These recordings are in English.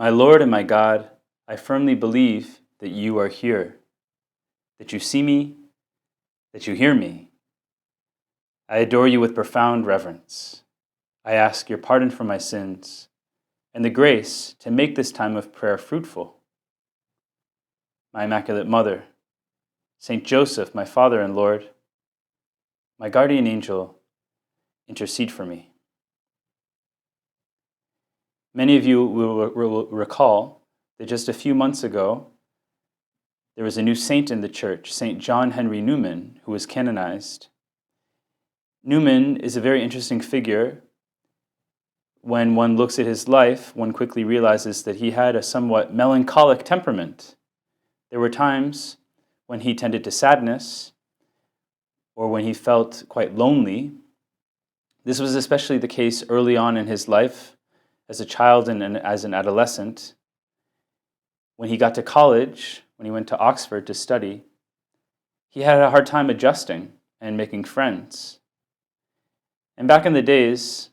My Lord and my God, I firmly believe that you are here, that you see me, that you hear me. I adore you with profound reverence. I ask your pardon for my sins and the grace to make this time of prayer fruitful. My Immaculate Mother, Saint Joseph, my Father and Lord, my guardian angel, intercede for me. Many of you will recall that just a few months ago, there was a new saint in the church, St. John Henry Newman, who was canonized. Newman is a very interesting figure. When one looks at his life, one quickly realizes that he had a somewhat melancholic temperament. There were times when he tended to sadness, or when he felt quite lonely. This was especially the case early on in his life, as a child and as an adolescent. When he got to college, when he went to Oxford to study, he had a hard time adjusting and making friends. And back in the days,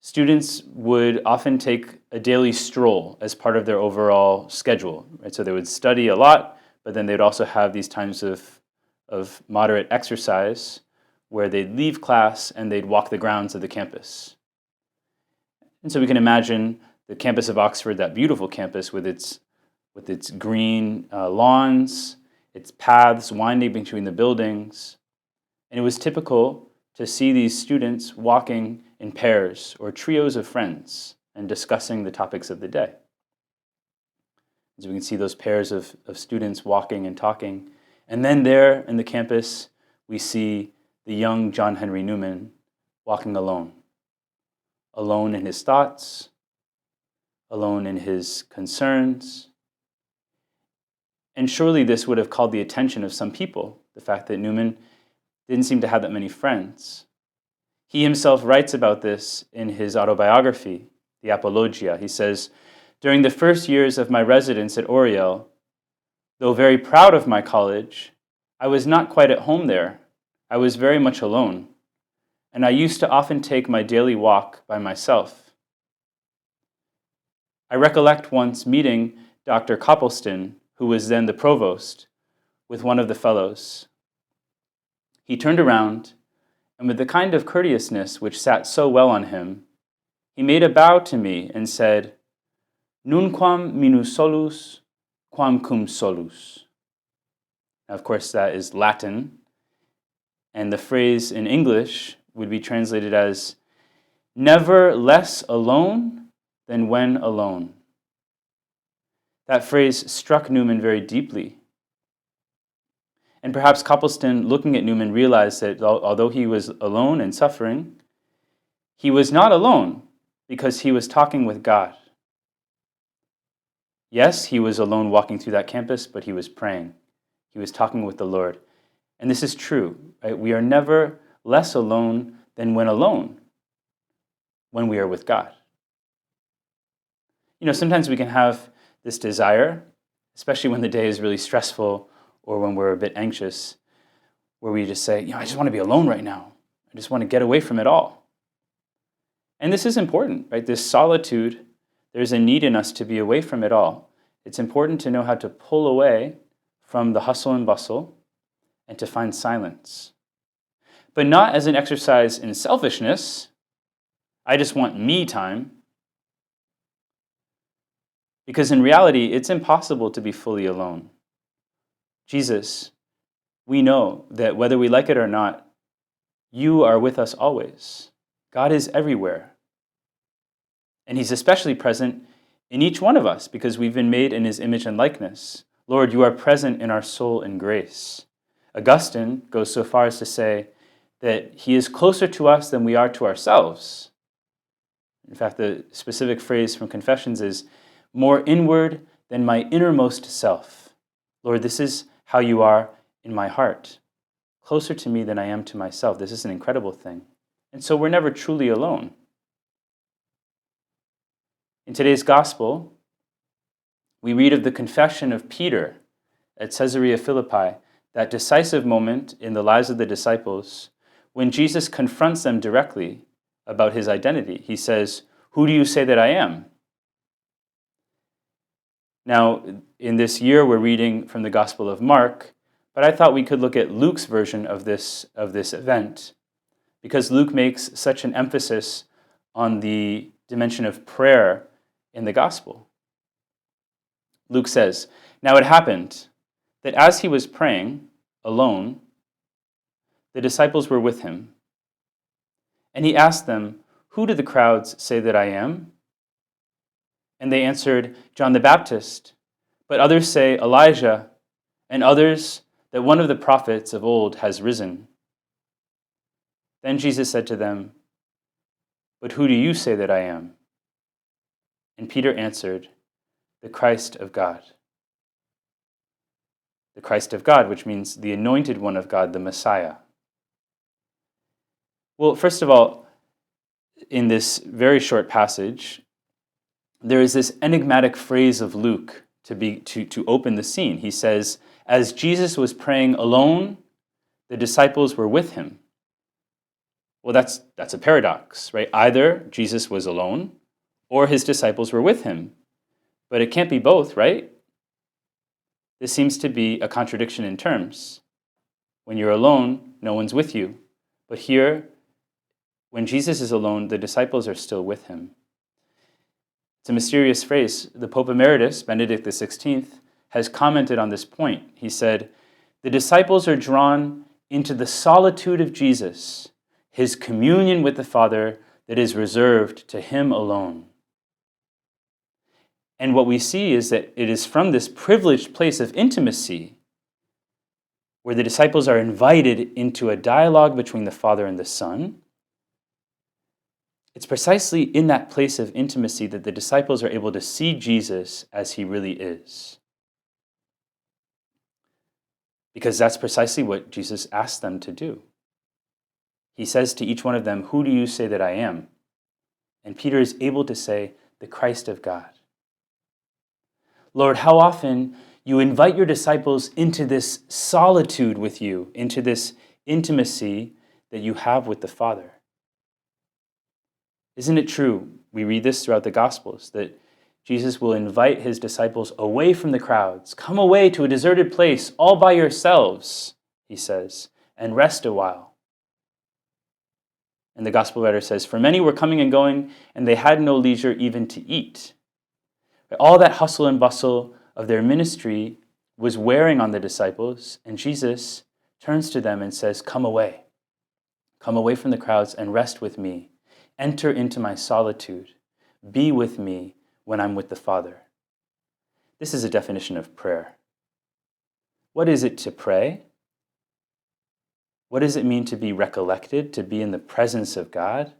students would often take a daily stroll as part of their overall schedule. Right? So they would study a lot, but then they'd also have these times of moderate exercise where they'd leave class and they'd walk the grounds of the campus. And so we can imagine the campus of Oxford, that beautiful campus with its green lawns, its paths winding between the buildings. And it was typical to see these students walking in pairs or trios of friends and discussing the topics of the day. As we can see those pairs of students walking and talking. And then there in the campus, we see the young John Henry Newman walking alone. Alone in his thoughts, alone in his concerns. And surely this would have called the attention of some people, the fact that Newman didn't seem to have that many friends. He himself writes about this in his autobiography, the Apologia. He says, "During the first years of my residence at Oriel, though very proud of my college, I was not quite at home there. I was very much alone, and I used to often take my daily walk by myself. I recollect once meeting Dr. Copleston, who was then the provost, with one of the fellows. He turned around, and with the kind of courteousness which sat so well on him, he made a bow to me and said, 'Nunquam minus solus, quam cum solus.'" Now, of course, that is Latin, and the phrase in English would be translated as, "Never less alone than when alone." That phrase struck Newman very deeply. And perhaps Copleston, looking at Newman, realized that although he was alone and suffering, he was not alone because he was talking with God. Yes, he was alone walking through that campus, but he was praying. He was talking with the Lord. And this is true, right? We are never less alone than when alone, when we are with God. You know, sometimes we can have this desire, especially when the day is really stressful or when we're a bit anxious, where we just say, I just want to be alone right now. I just want to get away from it all. And this is important, right? This solitude, there's a need in us to be away from it all. It's important to know how to pull away from the hustle and bustle and to find silence. But not as an exercise in selfishness. I just want me time. Because in reality, it's impossible to be fully alone. Jesus, we know that whether we like it or not, you are with us always. God is everywhere. And he's especially present in each one of us because we've been made in his image and likeness. Lord, you are present in our soul in grace. Augustine goes so far as to say that he is closer to us than we are to ourselves. In fact, the specific phrase from Confessions is, "More inward than my innermost self." Lord, this is how you are in my heart, closer to me than I am to myself. This is an incredible thing. And so we're never truly alone. In today's gospel, we read of the confession of Peter at Caesarea Philippi, that decisive moment in the lives of the disciples when Jesus confronts them directly about his identity. He says, "Who do you say that I am?" Now, in this year, we're reading from the Gospel of Mark, but I thought we could look at Luke's version of this event, because Luke makes such an emphasis on the dimension of prayer in the Gospel. Luke says, "Now it happened that as he was praying alone, the disciples were with him. And he asked them, 'Who do the crowds say that I am?' And they answered, 'John the Baptist, but others say Elijah, and others that one of the prophets of old has risen.' Then Jesus said to them, 'But who do you say that I am?' And Peter answered, 'The Christ of God.'" The Christ of God, which means the anointed one of God, the Messiah. Well, first of all, in this very short passage, there is this enigmatic phrase of Luke to open the scene. He says, "As Jesus was praying alone, the disciples were with him." Well, that's a paradox, right? Either Jesus was alone or his disciples were with him. But it can't be both, right? This seems to be a contradiction in terms. When you're alone, no one's with you. But here, when Jesus is alone, the disciples are still with him. It's a mysterious phrase. The Pope Emeritus, Benedict XVI, has commented on this point. He said, "The disciples are drawn into the solitude of Jesus, his communion with the Father that is reserved to him alone." And what we see is that it is from this privileged place of intimacy where the disciples are invited into a dialogue between the Father and the Son. It's precisely in that place of intimacy that the disciples are able to see Jesus as he really is. Because that's precisely what Jesus asked them to do. He says to each one of them, "Who do you say that I am?" And Peter is able to say, "The Christ of God." Lord, how often you invite your disciples into this solitude with you, into this intimacy that you have with the Father. Isn't it true? We read this throughout the Gospels, that Jesus will invite his disciples away from the crowds. "Come away to a deserted place all by yourselves," he says, "and rest a while." And the Gospel writer says, "For many were coming and going, and they had no leisure even to eat." All that hustle and bustle of their ministry was wearing on the disciples, and Jesus turns to them and says, "Come away. Come away from the crowds and rest with me. Enter into my solitude. Be with me when I'm with the Father." This is a definition of prayer. What is it to pray? What does it mean to be recollected, to be in the presence of God?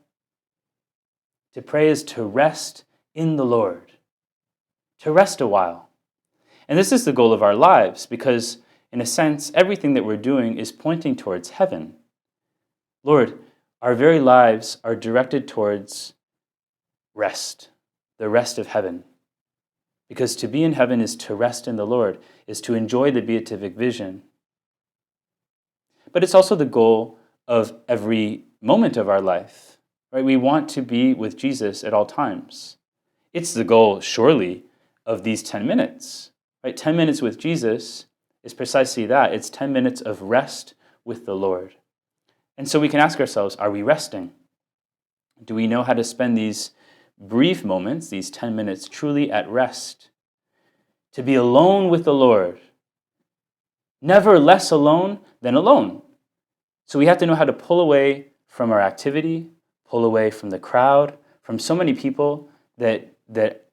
To pray is to rest in the Lord, to rest a while. And this is the goal of our lives because, in a sense, everything that we're doing is pointing towards heaven. Lord, our very lives are directed towards rest, the rest of heaven. Because to be in heaven is to rest in the Lord, is to enjoy the beatific vision. But it's also the goal of every moment of our life, right? We want to be with Jesus at all times. It's the goal, surely, of these 10 minutes, right? 10 minutes with Jesus is precisely that. It's 10 minutes of rest with the Lord. And so we can ask ourselves, are we resting? Do we know how to spend these brief moments, these 10 minutes, truly at rest? To be alone with the Lord. Never less alone than alone. So we have to know how to pull away from our activity, pull away from the crowd, from so many people that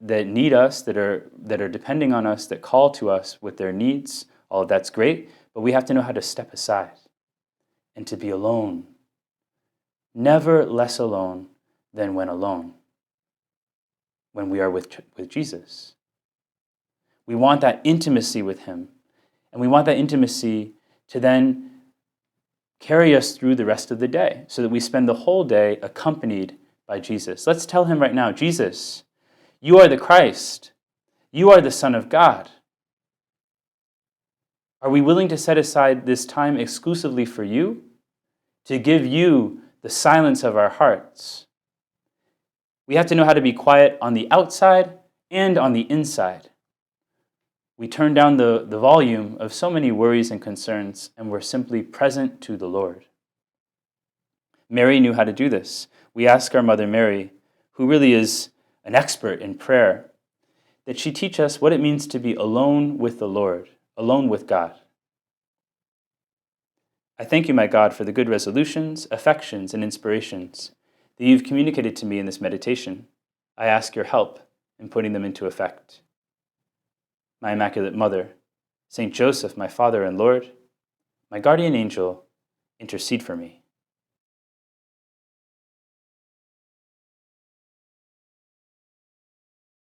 need us, that are depending on us, that call to us with their needs. All of that's great, but we have to know how to step aside and to be alone. Never less alone than when alone, when we are with Jesus. We want that intimacy with him, and we want that intimacy to then carry us through the rest of the day so that we spend the whole day accompanied by Jesus. Let's tell him right now, Jesus, you are the Christ. You are the Son of God. Are we willing to set aside this time exclusively for you, to give you the silence of our hearts? We have to know how to be quiet on the outside and on the inside. We turn down the volume of so many worries and concerns, and we're simply present to the Lord. Mary knew how to do this. We ask our Mother Mary, who really is an expert in prayer, that she teach us what it means to be alone with the Lord, alone with God. I thank you, my God, for the good resolutions, affections, and inspirations that you've communicated to me in this meditation. I ask your help in putting them into effect. My Immaculate Mother, Saint Joseph, my Father and Lord, my guardian angel, intercede for me.